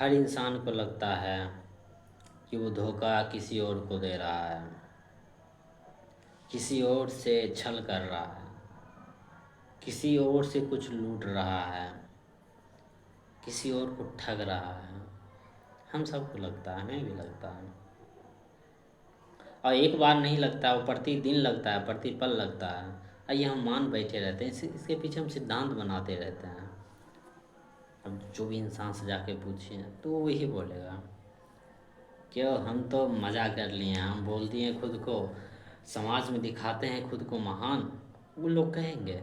हर इंसान को लगता है कि वो धोखा किसी और को दे रहा है, किसी और से छल कर रहा है, किसी और से कुछ लूट रहा है, किसी और को ठग रहा है। हम सबको लगता है, हमें भी लगता है। और एक बार नहीं लगता, वो प्रतिदिन लगता है, प्रतिपल लगता है। आइए हम मान बैठे रहते हैं, इसके पीछे हम सिद्धांत बनाते रहते हैं। अब जो भी इंसान से जाके पूछिए तो वो वही बोलेगा, क्यों हम तो मज़ा कर लिए हैं, हम बोल दिए खुद को, समाज में दिखाते हैं खुद को महान। वो लोग कहेंगे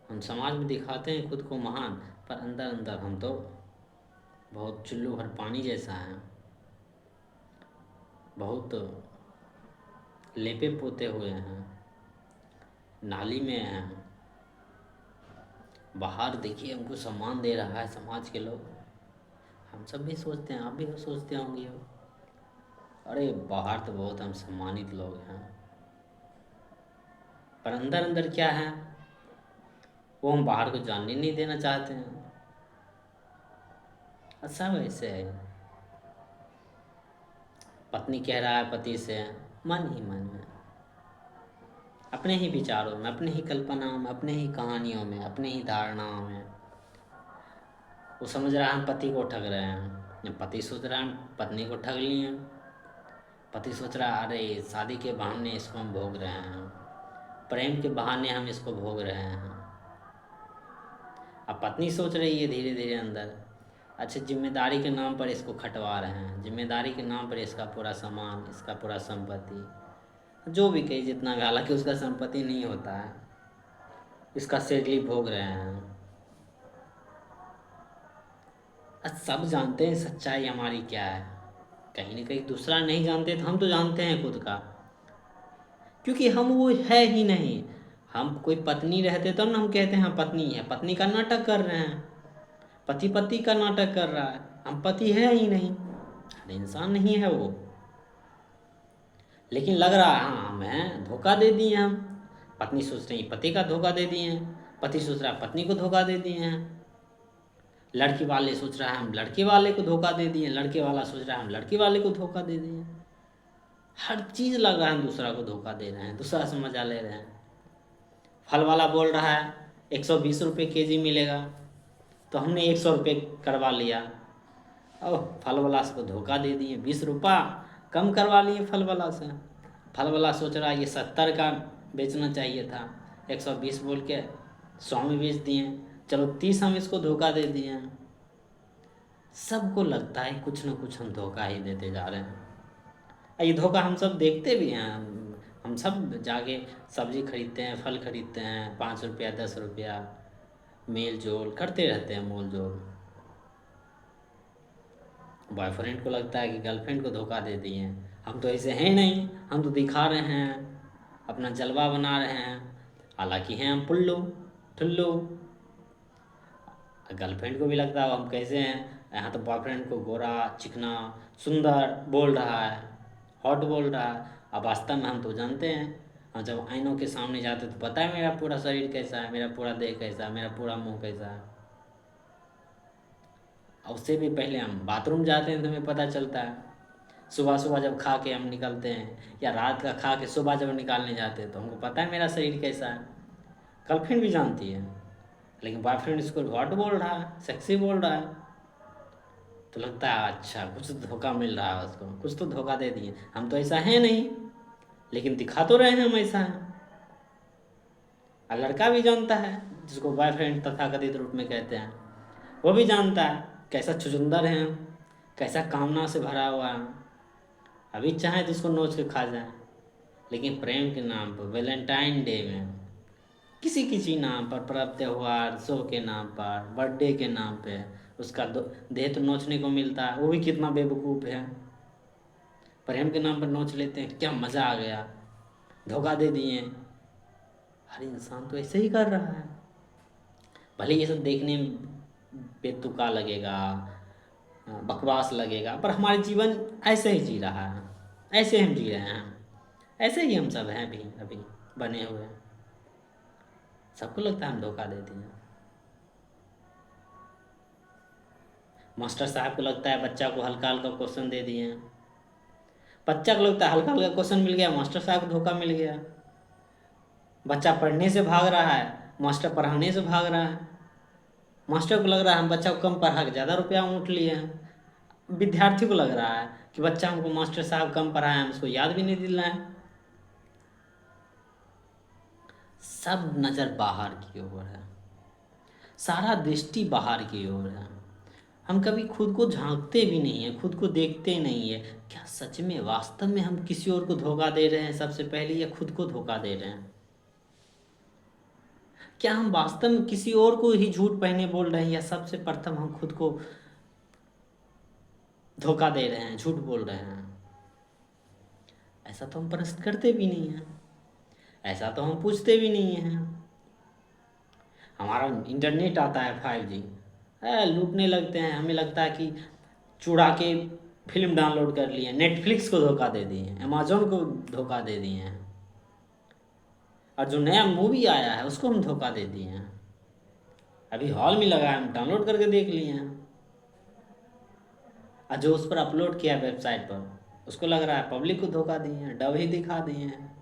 हम समाज में दिखाते हैं खुद को महान, पर अंदर अंदर हम तो बहुत चुल्लू भर पानी जैसा है, बहुत लेपे पोते हुए हैं, नाली में हैं। बाहर देखिए हमको सम्मान दे रहा है समाज के लोग, हम सब भी सोचते हैं, आप भी सोचते होंगे, अरे बाहर तो बहुत हम सम्मानित लोग हैं, पर अंदर अंदर क्या है वो हम बाहर को जानने नहीं देना चाहते हैं। अच्छा वैसे है, पत्नी कह रहा है पति से, मन ही मन में, अपने ही विचारों में, अपने ही कल्पनाओं में, अपने ही कहानियों में, अपने ही धारणाओं में वो समझ रहा है हम पति को ठग रहे हैं, पति सोच रहा है पत्नी को ठग लिए, पति सोच रहा है अरे शादी के बहाने इसको हम भोग रहे हैं, प्रेम के बहाने हम इसको भोग रहे हैं। अब पत्नी सोच रही है धीरे धीरे अंदर, अच्छा जिम्मेदारी के नाम पर इसको खटवा रहे हैं, जिम्मेदारी के नाम पर इसका पूरा सामान, इसका पूरा संपत्ति, जो भी कही जितना भी, हालांकि उसका संपत्ति नहीं होता है, इसका सिरली भोग रहे हैं। सब जानते हैं सच्चाई हमारी क्या है, कहीं ना कहीं दूसरा नहीं जानते तो हम तो जानते हैं खुद का, क्योंकि हम वो है ही नहीं। हम कोई पत्नी रहते तब ना हम कहते हैं हाँ पत्नी है, पत्नी का नाटक कर रहे हैं, पति पति का नाटक कर रहा है, हम पति है ही नहीं, अरे इंसान नहीं है वो, लेकिन लग रहा है हाँ हमें धोखा दे दिए हम। पत्नी सोच रही पति का धोखा दे दिए हैं, पति सोच रहा है पत्नी को धोखा दे दिए हैं, लड़की वाले सोच रहा है हम लड़के वाले को धोखा दे दिए, लड़के वाला सोच रहा है हम लड़की वाले को धोखा दे दिए। हर चीज़ लग रहा है हम दूसरा को धोखा दे रहे हैं, दूसरा से मजा ले रहे हैं। फल वाला बोल रहा है 120 रुपये केजी मिलेगा, तो हमने 100 रुपये करवा लिया, अब फल वाला को धोखा दे दिए, 20 रुपया कम करवा लिए फल वाला से। फल वाला सोच रहा है ये 70 का बेचना चाहिए था, 120 बोल के 100 में बेच दिए, चलो 30 हम इसको धोखा दे दिए हैं। सबको लगता है कुछ ना कुछ हम धोखा ही देते जा रहे हैं, ये धोखा हम सब देखते भी हैं। हम सब जाके सब्जी खरीदते हैं, फल खरीदते हैं, 5 रुपया 10 रुपया मेल जोल करते रहते हैं, मोल जोल। बॉयफ्रेंड को लगता है कि गर्लफ्रेंड को धोखा दे दिए हैं, हम तो ऐसे हैं नहीं, हम तो दिखा रहे हैं, अपना जलवा बना रहे हैं, हालांकि हैं हम पुल्लू ठुल्लू। गर्लफ्रेंड को भी लगता है हम कैसे हैं, यहाँ तो बॉयफ्रेंड को गोरा चिकना सुंदर बोल रहा है, हॉट बोल रहा है, अब वास्तव में हम तो जानते हैं, हम जब आईनों के सामने जाते तो पता है मेरा पूरा शरीर कैसा है, मेरा पूरा देह कैसा है, मेरा पूरा मुंह कैसा है। और उससे भी पहले हम बाथरूम जाते हैं तो हमें पता चलता है, सुबह सुबह जब खा के हम निकलते हैं, या रात का खा के सुबह जब निकालने जाते हैं तो हमको पता है मेरा शरीर कैसा है। गर्लफ्रेंड भी जानती है, लेकिन बॉयफ्रेंड इसको हॉट बोल रहा है, सेक्सी बोल रहा है, तो लगता है अच्छा कुछ तो धोखा मिल रहा है उसको, कुछ तो धोखा दे दिए, हम तो ऐसा है नहीं, लेकिन दिखा तो रहे हैं हम ऐसा है। और लड़का भी जानता है, जिसको बॉयफ्रेंड तथाकथित रूप में कहते हैं, वो भी जानता है कैसा छुछुंदर है, कैसा कामना से भरा हुआ है, अभी चाहे तो उसको नोच के खा जाए, लेकिन प्रेम के नाम पर वैलेंटाइन डे में, किसी किसी नाम पर, पर्व त्योहार शो के नाम पर, बर्थडे के नाम पे उसका देह तो नोचने को मिलता है, वो भी कितना बेवकूफ़ है, प्रेम के नाम पर नोच लेते हैं, क्या मज़ा आ गया, धोखा दे दिए। हर इंसान तो ऐसे ही कर रहा है, भले ये सब देखने में बेतुका लगेगा, बकवास लगेगा, पर हमारे जीवन ऐसे ही जी रहा है, ऐसे हम जी रहे हैं, ऐसे ही हम सब हैं भी अभी बने हुए हैं। सबको लगता है हम धोखा देते हैं, मास्टर साहब को लगता है बच्चा को हल्का हल्का क्वेश्चन दे दिए हैं, बच्चा को लगता है हल्का हल्का क्वेश्चन मिल गया, मास्टर साहब को धोखा मिल गया। बच्चा पढ़ने से भाग रहा है, मास्टर पढ़ाने से भाग रहा है। मास्टर को लग रहा है हम बच्चा को कम पढ़ा के ज़्यादा रुपया ऊँट लिए हैं। विद्यार्थी को लग रहा है कि बच्चा हमको मास्टर साहब कम पढ़ाए, हम उसको याद भी नहीं दिलाएं। सब नज़र बाहर की ओर है, सारा दृष्टि बाहर की ओर है। हम कभी खुद को झांकते भी नहीं है, खुद को देखते नहीं है। क्या सच में वास्तव में हम किसी और को धोखा दे रहे हैं सबसे पहले, या खुद को धोखा दे रहे हैं? क्या हम वास्तव में किसी और को ही झूठ पहने बोल रहे हैं, या सबसे प्रथम हम खुद को धोखा दे रहे हैं, झूठ बोल रहे हैं? ऐसा तो हम प्रश्न करते भी नहीं हैं, ऐसा तो हम पूछते भी नहीं हैं। हमारा इंटरनेट आता है 5G, लूटने लगते हैं। हमें लगता है कि चुरा के फिल्म डाउनलोड कर लिए, नेटफ्लिक्स को धोखा दे दिए, अमेजोन को धोखा दे दिए हैं, और जो नया मूवी आया है उसको हम धोखा दे दिए हैं। अभी हॉल में लगा है, हम डाउनलोड करके देख लिए हैं, और जो उस पर अपलोड किया है वेबसाइट पर, उसको लग रहा है पब्लिक को धोखा दिए हैं, डब ही दिखा दिए हैं।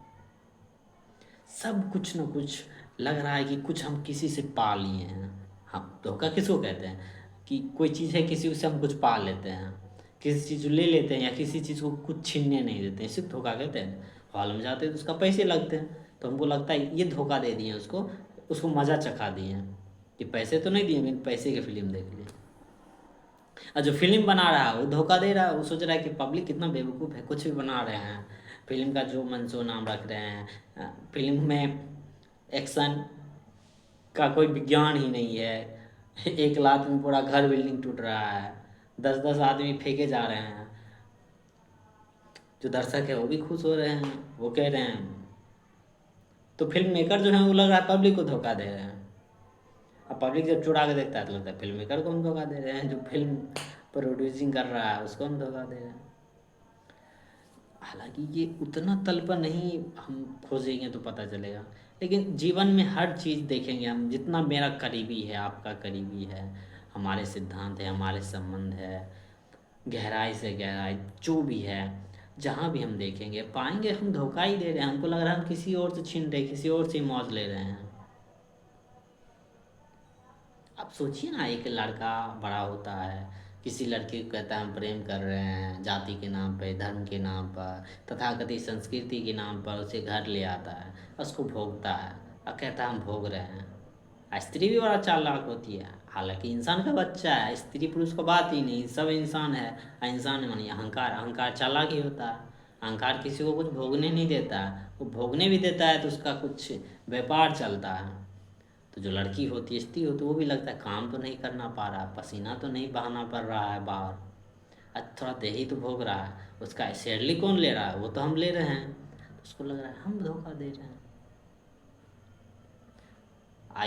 सब कुछ न कुछ लग रहा है कि कुछ हम किसी से पा लिए हैं। हम धोखा किसको कहते हैं? कि कोई चीज़ है, किसी से हम कुछ पा लेते हैं, किसी चीज़ को ले लेते हैं, या किसी चीज़ को कुछ छीनने नहीं देते हैं, इसे धोखा कहते हैं। हॉल में जाते हैं तो उसका पैसे लगते हैं, तो हमको लगता है ये धोखा दे दिए उसको, उसको मज़ा चखा दिए हैं कि पैसे तो नहीं दिए, लेकिन पैसे की फिल्म देख ली। और जो फिल्म बना रहा है वो धोखा दे रहा है, वो सोच रहा है कि पब्लिक कितना बेवकूफ़ है, कुछ भी बना रहे हैं, फिल्म का जो मन सो नाम रख रहे हैं। फिल्म में एक्शन का कोई विज्ञान ही नहीं है। एक लात में पूरा घर बिल्डिंग टूट रहा है, 10-10 आदमी फेंके जा रहे हैं। जो दर्शक है वो भी खुश हो रहे हैं, वो कह रहे हैं। तो फिल्म मेकर जो है वो लग रहा है पब्लिक को धोखा दे रहे हैं। अब पब्लिक जब चुरा के देखता है तो लगता है फिल्म मेकर को हम धोखा दे रहे हैं, जो फिल्म प्रोड्यूसिंग कर रहा है उसको हम धोखा दे रहे हैं। हालांकि ये उतना तल पर नहीं, हम खोजेंगे तो पता चलेगा। लेकिन जीवन में हर चीज़ देखेंगे हम, जितना मेरा करीबी है, आपका करीबी है, हमारे सिद्धांत है, हमारे संबंध है, गहराई से गहराई जो भी है, जहाँ भी हम देखेंगे पाएंगे हम धोखा ही दे रहे हैं। हमको लग रहा है हम किसी और से छीन रहे, किसी और से मौज ले रहे हैं। अब सोचिए ना, एक लड़का बड़ा होता है, किसी लड़की को कहता है हम प्रेम कर रहे हैं, जाति के नाम पे, धर्म के नाम पर, तथाकथित संस्कृति के नाम पर उसे घर ले आता है, उसको भोगता है और कहता है हम भोग रहे हैं। स्त्री भी बड़ा चालाक होती है, हालांकि इंसान का बच्चा है, स्त्री पुरुष को बात ही नहीं, सब इंसान है। इंसान मानिए अहंकार, अहंकार चालाक ही होता है। अहंकार किसी को कुछ भोगने नहीं देता है, वो भोगने भी देता है तो उसका कुछ व्यापार चलता है। तो जो लड़की होती है, स्त्री होती है, वो भी लगता है काम तो नहीं करना पा रहा, पसीना तो नहीं बहाना पड़ रहा है बाहर, अच्छा थोड़ा दे ही तो भोग रहा है, उसका सैलरी कौन ले रहा है? वो तो हम ले रहे हैं। तो उसको लग रहा है हम धोखा दे रहे हैं।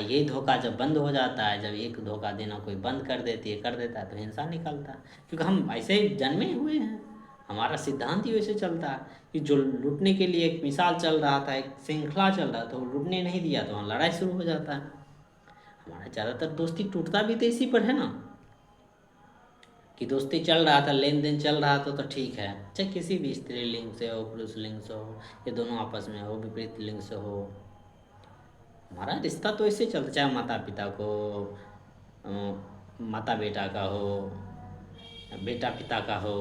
ये धोखा जब बंद हो जाता है, जब एक धोखा देना कोई बंद कर देता है तो हिंसा निकलता है। क्योंकि हम ऐसे ही जन्मे हुए हैं, हमारा सिद्धांत ही वैसे चलता है कि जो लूटने के लिए एक मिसाल चल रहा था, एक श्रृंखला चल रहा था, वो लूटने नहीं दिया तो वहाँ लड़ाई शुरू हो जाता है। हमारा ज़्यादातर दोस्ती टूटता भी तो इसी पर है ना, कि दोस्ती चल रहा था, लेन देन चल रहा था तो ठीक है, चाहे किसी भी स्त्री लिंग से हो, पुरुष लिंग से हो, या दोनों आपस में हो, विपरीत लिंग से हो, हमारा रिश्ता तो ऐसे चलता, चाहे माता पिता को, माता बेटा का हो, बेटा पिता का हो,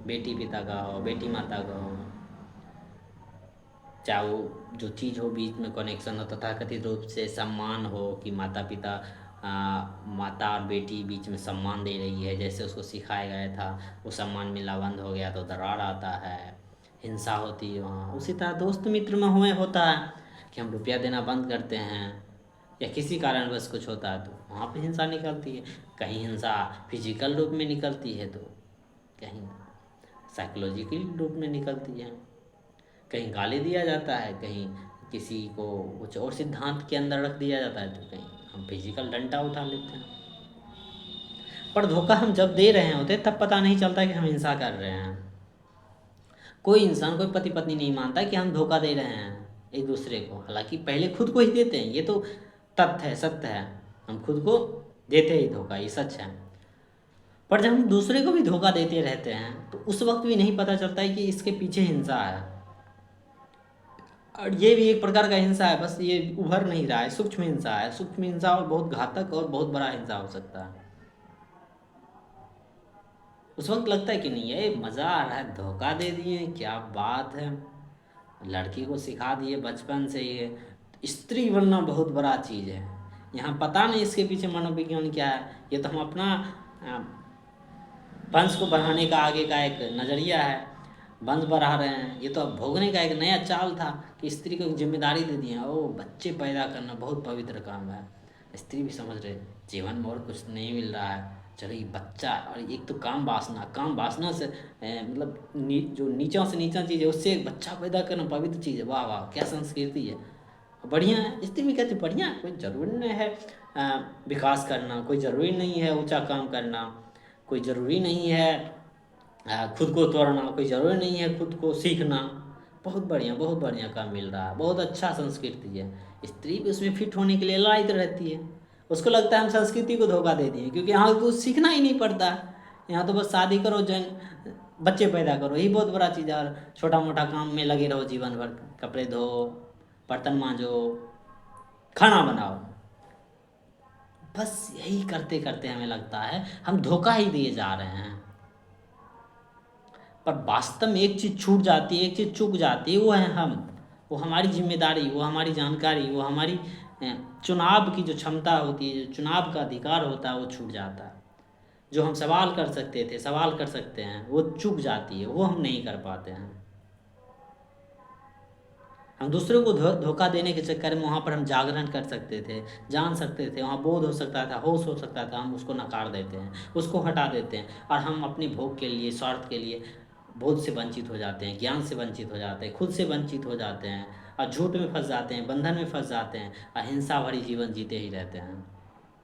बेटी पिता का हो, बेटी माता का हो, चाहे वो जो चीज़ हो बीच में कनेक्शन हो, तथाकथित रूप से सम्मान हो कि माता पिता, माता और बेटी बीच में सम्मान दे रही है, जैसे उसको सिखाया गया था, वो सम्मान मिलना बंद हो गया तो दरार आता है, हिंसा होती है वहाँ। उसी तरह दोस्त मित्र में हुए होता है कि हम रुपया देना बंद करते हैं, या किसी कारणवश कुछ होता है तो वहाँ पे हिंसा निकलती है। कहीं हिंसा फिजिकल रूप में निकलती है, तो कहीं साइकोलॉजिकल रूप में निकलती है, कहीं गाली दिया जाता है, कहीं किसी को कुछ और सिद्धांत के अंदर रख दिया जाता है, तो कहीं हम फिजिकल डंडा उठा लेते हैं। पर धोखा हम जब दे रहे होते तब पता नहीं चलता कि हम हिंसा कर रहे हैं। कोई इंसान, कोई पति पत्नी नहीं मानता कि हम धोखा दे रहे हैं एक दूसरे को, हालांकि पहले खुद को ही देते हैं। ये तो तथ्य है, सत्य है, हम खुद को देते ही धोखा, ये सच है। पर जब हम दूसरे को भी धोखा देते रहते हैं तो उस वक्त भी नहीं पता चलता है कि इसके पीछे हिंसा है, और ये भी एक प्रकार का हिंसा है, बस ये उभर नहीं रहा है, सूक्ष्म हिंसा है। सूक्ष्म हिंसा और बहुत घातक और बहुत बड़ा हिंसा हो सकता है। उस वक्त लगता है कि नहीं है, मज़ा आ रहा है, धोखा दे दिए, क्या बात है, लड़की को सिखा दिए बचपन से ये स्त्री बनना बहुत बड़ा चीज़ है। यहाँ पता नहीं इसके पीछे मनोविज्ञान क्या है, ये तो हम अपना अ, वंश को बढ़ाने का आगे का एक नज़रिया है, वंश बढ़ा रहे हैं। ये तो अब भोगने का एक नया चाल था कि स्त्री को एक जिम्मेदारी दे दी है। ओ, बच्चे पैदा करना बहुत पवित्र काम है। स्त्री भी समझ रहे जीवन में और कुछ नहीं मिल रहा है, चलो ये बच्चा, और एक तो काम वासना से मतलब जो नीचा से नीचा चीज़ है उससे एक बच्चा पैदा करना पवित्र चीज़ है। वाह वाह, क्या संस्कृति है, बढ़िया है। स्त्री भी कहते बढ़िया है, कोई ज़रूरी नहीं है विकास करना, कोई ज़रूरी नहीं है ऊंचा काम करना, कोई ज़रूरी नहीं है खुद को तोड़ना, कोई ज़रूरी नहीं है खुद को सीखना। बहुत बढ़िया काम मिल रहा है, बहुत अच्छा संस्कृति है। स्त्री भी उसमें फिट होने के लिए लड़ाई तो रहती है। उसको लगता है हम संस्कृति को धोखा दे दिए, क्योंकि यहाँ तो सीखना ही नहीं पड़ता, यहाँ तो बस शादी करो, जन बच्चे पैदा करो, यही बहुत बड़ा चीज़ है। और छोटा मोटा काम में लगे रहो जीवन भर, कपड़े धो, बर्तन मांजो, खाना बनाओ, बस यही करते करते हमें लगता है हम धोखा ही दिए जा रहे हैं। पर वास्तव में एक चीज़ छूट जाती है, एक चीज़ चूक जाती है, वो है हम, वो हमारी जिम्मेदारी, वो हमारी जानकारी, वो हमारी चुनाव की जो क्षमता होती है, जो चुनाव का अधिकार होता है, वो छूट जाता है। जो हम सवाल कर सकते थे, सवाल कर सकते हैं, वो चूक जाती है, वो हम नहीं कर पाते हैं। हम दूसरों को धोखा देने के चक्कर में वहाँ पर हम जागरण कर सकते थे, जान सकते थे, वहाँ बोध हो सकता था, होश हो सकता था, हम उसको नकार देते हैं, उसको हटा देते हैं, और हम अपनी भोग के लिए, स्वार्थ के लिए बोध से वंचित हो जाते हैं, ज्ञान से वंचित हो जाते हैं, खुद से वंचित हो जाते हैं, और झूठ में फंस जाते हैं, बंधन में फंस जाते हैं, अहिंसा भरी जीवन जीते ही रहते हैं।